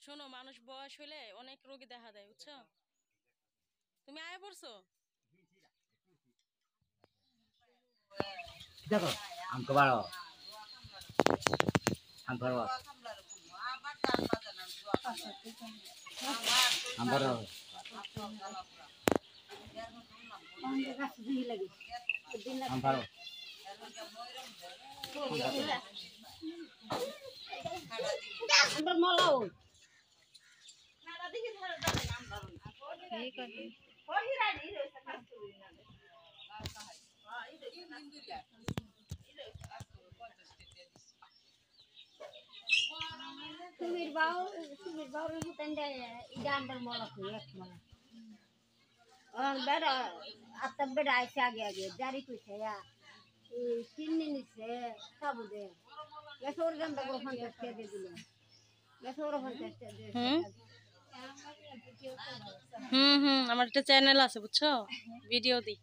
শোনো, মানুষ বয়স হইলে অনেক রোগী দেখা দেয়, বুঝছো? তুমি আয় পড়ছো? দেখো আমকে বাড়ো আম বাড়ো আম বাড়ো আম বাড়ো আমরা মলাও ঠিক আছে। সুমির বাউর হুতেন দে ইডা আমরা মলা কই এক মলা বেড়া আত্তা বেড়া আইসে আগে জারি কইছে চিনি নিছে সাবু দে গেছর গান তো 50 টাকা দিয়ে দিল গেছর 50 টাকা দিয়ে আমার একটা চ্যানেল আছে, বুঝছো? ভিডিও দিই।